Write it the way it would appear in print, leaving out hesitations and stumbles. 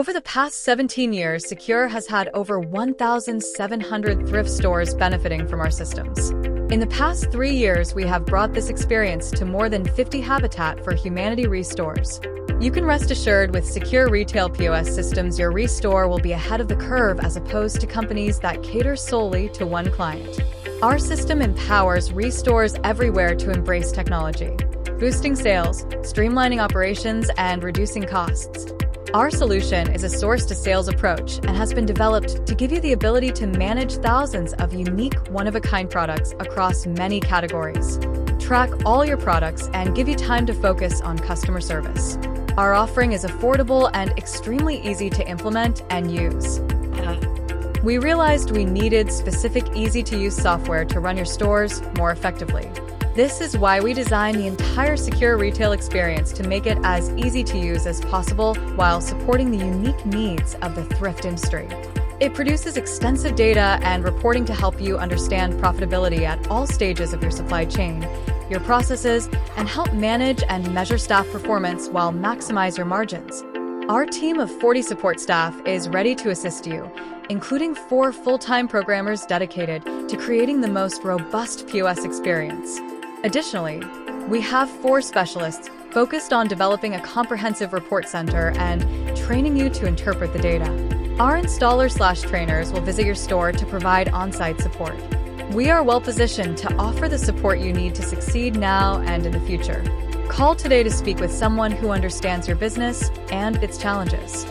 Over the past 17 years, Secure has had over 1,700 thrift stores benefiting from our systems. In the past 3 years, we have brought this experience to more than 50 Habitat for Humanity restores. You can rest assured with Secure Retail POS systems, your restore will be ahead of the curve as opposed to companies that cater solely to one client. Our system empowers restores everywhere to embrace technology, boosting sales, streamlining operations, and reducing costs. Our solution is a source-to-sales approach and has been developed to give you the ability to manage thousands of unique, one-of-a-kind products across many categories. Track all your products and give you time to focus on customer service. Our offering is affordable and extremely easy to implement and use. We realized we needed specific, easy-to-use software to run your stores more effectively. This is why we designed the entire Secure Retail experience to make it as easy to use as possible while supporting the unique needs of the thrift industry. It produces extensive data and reporting to help you understand profitability at all stages of your supply chain, your processes, and help manage and measure staff performance while maximize your margins. Our team of 40 support staff is ready to assist you, including 4 full-time programmers dedicated to creating the most robust POS experience. Additionally, we have 4 specialists focused on developing a comprehensive report center and training you to interpret the data. Our installers/trainers will visit your store to provide on-site support. We are well-positioned to offer the support you need to succeed now and in the future. Call today to speak with someone who understands your business and its challenges.